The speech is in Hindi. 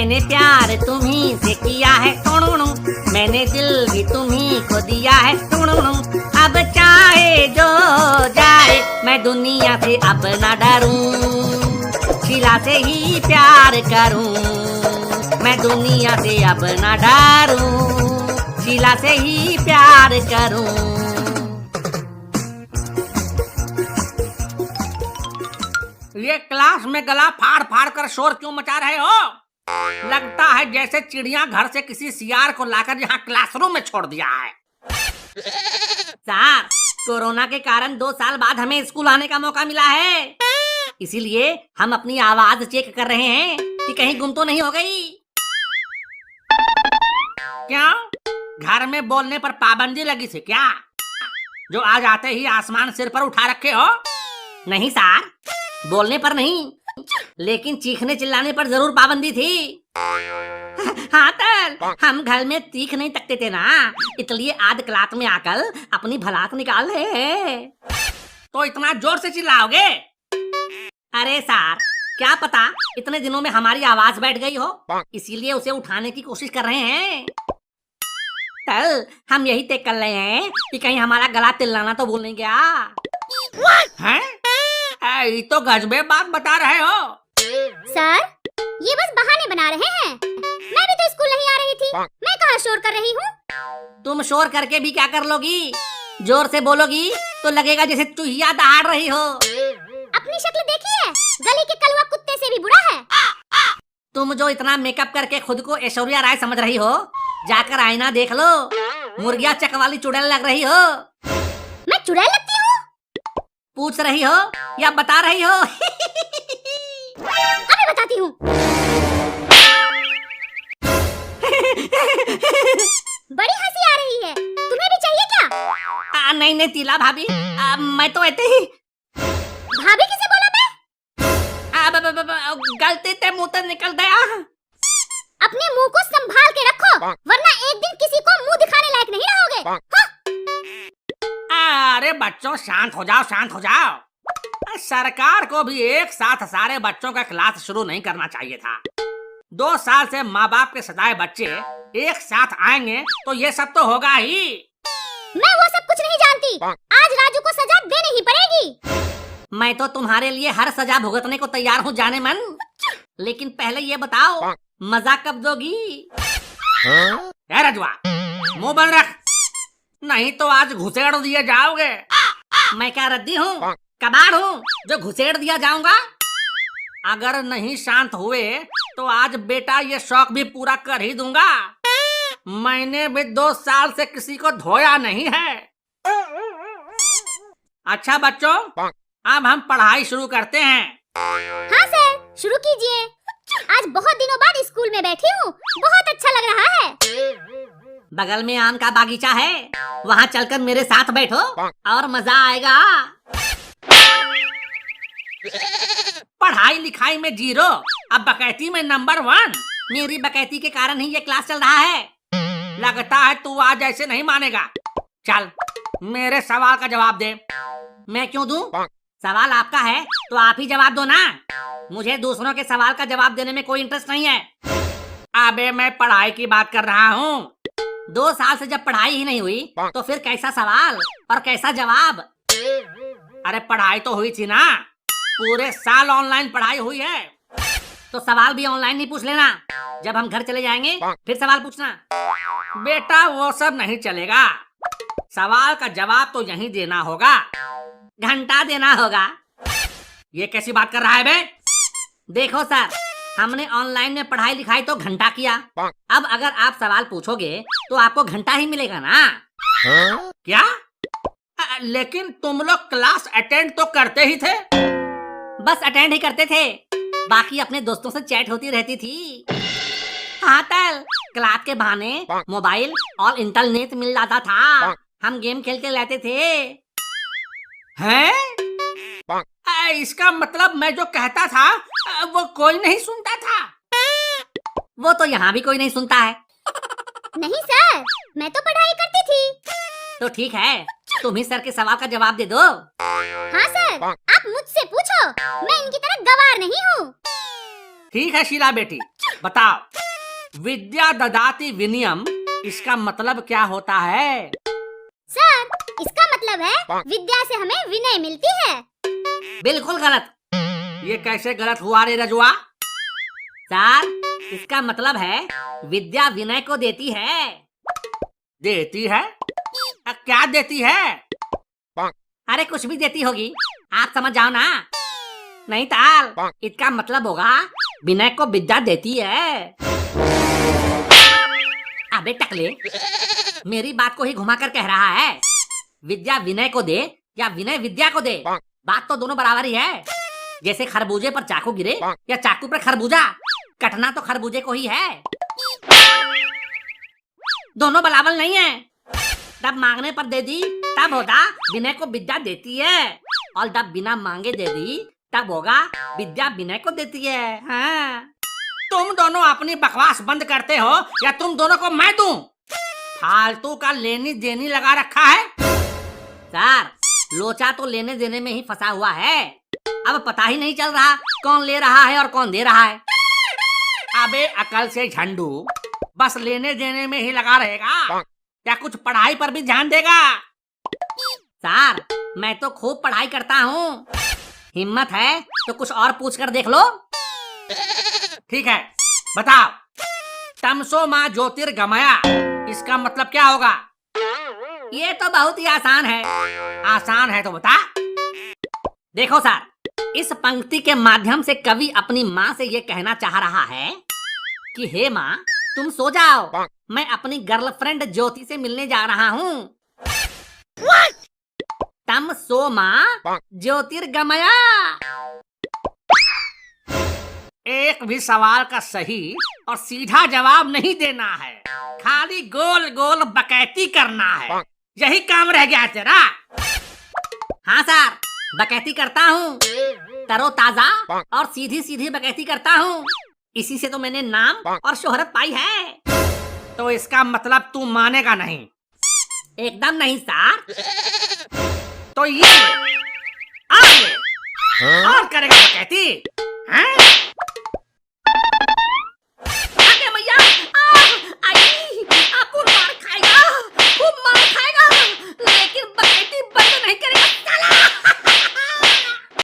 मैंने प्यार तुम्ही से किया है, मैंने दिल भी तुम्ही को दिया है। अब चाहे जो जाए मैं दुनिया से अब न डरूं, शीला से ही प्यार करूं। मैं दुनिया से अब न डरूं, शीला से ही प्यार करूं। ये क्लास में गला फाड़ फाड़ कर शोर क्यों मचा रहे हो? लगता है जैसे चिड़िया घर से किसी सियार को लाकर यहाँ क्लासरूम में छोड़ दिया है। सर, कोरोना के कारण 2 साल बाद हमें स्कूल आने का मौका मिला है, इसीलिए हम अपनी आवाज चेक कर रहे हैं कि कहीं गुम तो नहीं हो गई। क्या घर में बोलने पर पाबंदी लगी थी क्या, जो आज आते ही आसमान सिर पर उठा रखे हो? नहीं सर, बोलने पर नहीं, लेकिन चीखने चिल्लाने पर जरूर पाबंदी थी। हाँ तर, हम घर में चीख नहीं सकते थे ना, इसलिए आज क्लास में आकर अपनी भड़ास निकाल रहे हैं। तो इतना जोर से चिल्लाओगे? अरे सर, क्या पता इतने दिनों में हमारी आवाज बैठ गई हो, इसीलिए उसे उठाने की कोशिश कर रहे हैं। तर, हम यही तय कर रहे हैं कि कहीं हमारा गला तिल्लाना तो भूल नहीं गया। हैं? ये तो गजबे बात बता रहे हो। सर, ये बस बहाने बना रहे हैं। मैं भी तो स्कूल नहीं आ रही थी, मैं कहाँ शोर कर रही हूँ। तुम शोर करके भी क्या कर लोगी? जोर से बोलोगी तो लगेगा जैसे चूहिया दहाड़ रही हो। अपनी शक्ल देखिए, गली के कलवा कुत्ते से भी बुरा है। तुम जो इतना मेकअप करके खुद को ऐश्वर्या राय समझ रही हो, जाकर आईना देख लो, मुर्गिया चक वाली चुड़ैल लग रही हो। मैं चुड़ैल लगती हूँ? पूछ रही हो या बता रही हो? अभी बताती हूँ। बड़ी हंसी आ रही है, तुम्हें भी चाहिए क्या? नहीं नहीं तीला भाभी, मैं तो ऐसे ही। भाभी किसे बोला मैं? गलती से मुंह से निकल गया। अपने मुंह को संभाल के रखो, वरना एक दिन किसी को मुंह दिखाने लायक नहीं रहोगे। हाँ? अरे बच्चों, शांत हो जाओ, शांत हो जाओ। सरकार को भी एक साथ सारे बच्चों का क्लास शुरू नहीं करना चाहिए था। 2 साल से माँ बाप के सताए बच्चे एक साथ आएंगे तो ये सब तो होगा ही। मैं वो सब कुछ नहीं जानती, आज राजू को सजा देनी ही पड़ेगी। मैं तो तुम्हारे लिए हर सजा भुगतने को तैयार हूँ जाने मन, लेकिन पहले ये बताओ मजा कब दोगी? रजवा, मुंह बंद रख, नहीं तो आज घुसेड़ दिए जाओगे। मैं क्या रद्दी हूँ, कबाड़ हूँ जो घुसेड़ दिया जाऊंगा? अगर नहीं शांत हुए तो आज बेटा ये शौक भी पूरा कर ही दूंगा। मैंने भी 2 साल से किसी को धोया नहीं है। अच्छा बच्चों, अब हम पढ़ाई शुरू करते हैं। हाँ सर, शुरू कीजिए। आज बहुत दिनों बाद स्कूल में बैठी हूँ, बहुत अच्छा लग रहा है। बगल में आम का बागीचा है, वहाँ चलकर मेरे साथ बैठो और मजा आएगा। पढ़ाई लिखाई में 0, अब बकैती में नंबर 1। मेरी बकैती के कारण ही ये क्लास चल रहा है। लगता है तू आज ऐसे नहीं मानेगा। चल मेरे सवाल का जवाब दे। मैं क्यों दूं? सवाल आपका है तो आप ही जवाब दो ना, मुझे दूसरों के सवाल का जवाब देने में कोई इंटरेस्ट नहीं है। अबे मैं पढ़ाई की बात कर रहा हूँ। 2 साल से जब पढ़ाई ही नहीं हुई तो फिर कैसा सवाल और कैसा जवाब? अरे पढ़ाई तो हुई थी ना, पूरे साल ऑनलाइन पढ़ाई हुई है, तो सवाल भी ऑनलाइन ही पूछ लेना। जब हम घर चले जाएंगे फिर सवाल पूछना। बेटा वो सब नहीं चलेगा, सवाल का जवाब तो यहीं देना होगा, घंटा देना होगा। ये कैसी बात कर रहा है बे? देखो सर, हमने ऑनलाइन में पढ़ाई लिखाई तो घंटा किया, अब अगर आप सवाल पूछोगे तो आपको घंटा ही मिलेगा ना। क्या? लेकिन तुम लोग क्लास अटेंड तो करते ही थे। बस अटेंड ही करते थे, बाकी अपने दोस्तों से चैट होती रहती थी। हाँ तल, क्लास के बहाने मोबाइल और इंटरनेट मिल जाता था, हम गेम खेलते रहते थे। हैं? इसका मतलब मैं जो कहता था वो कोई नहीं सुनता था। वो तो यहाँ भी कोई नहीं सुनता है। नहीं सर, मैं तो पढ़ाई करती थी। तो ठीक है, तुम ही सर के सवाल का जवाब दे दो। हाँ सर, आप मुझसे पूछो, मैं इनकी तरह गवार नहीं हूँ। ठीक है शीला बेटी, बताओ, विद्या ददाति विनयम, इसका मतलब क्या होता है? सर, इसका मतलब है विद्या से हमें विनय मिलती है। बिल्कुल गलत। ये कैसे गलत हुआ रे रजुआ? सर, इसका मतलब है विद्या विनय को देती है। देती है? क्या देती है? अरे कुछ भी देती होगी, आप समझ जाओ ना। नहीं ताल, इसका मतलब होगा विनय को विद्या देती है। अबे टकले, मेरी बात को ही घुमा कर कह रहा है। विद्या विनय को दे या विनय विद्या को दे, बात तो दोनों बराबर ही है। जैसे खरबूजे पर चाकू गिरे या चाकू पर खरबूजा, कटना तो खरबूजे को ही है। दोनों बराबर नहीं है। जब मांगने पर दे दी तब होगा विनय को विद्या देती है, और जब बिना मांगे दे दी तब होगा विद्या विनय को देती है। हाँ। तुम दोनों अपनी बकवास बंद करते हो या तुम दोनों को मैं दूं? फालतू का लेनी देनी लगा रखा है। सर, लोचा तो लेने देने में ही फंसा हुआ है। अब पता ही नहीं चल रहा कौन ले रहा है और कौन दे रहा है। अबे अकल से झंडू, बस लेने देने में ही लगा रहेगा या कुछ पढ़ाई पर भी ध्यान देगा? सर, मैं तो खूब पढ़ाई करता हूँ। हिम्मत है तो कुछ और पूछ कर देख लो। ठीक है, बताओ, तमसो माँ ज्योतिर्गमया, इसका मतलब क्या होगा? ये तो बहुत ही आसान है। आसान है तो बता। देखो सर, इस पंक्ति के माध्यम से कवि अपनी माँ से ये कहना चाह रहा है कि हे माँ, तुम सो जाओ, मैं अपनी गर्लफ्रेंड ज्योति से मिलने जा रहा हूँ। तम सो माँ ज्योतिर्गमया। एक भी सवाल का सही और सीधा जवाब नहीं देना है, खाली गोल गोल बकैती करना है। यही काम रह गया है तेरा। हाँ सर, बकैती करता हूँ, तरोताजा और सीधी सीधी बकैती करता हूँ। इसी से तो मैंने नाम और शोहरत पाई है। तो इसका मतलब तू मानेगा नहीं? एकदम नहीं सर। तो ये और करेगा बकैती? हाँ?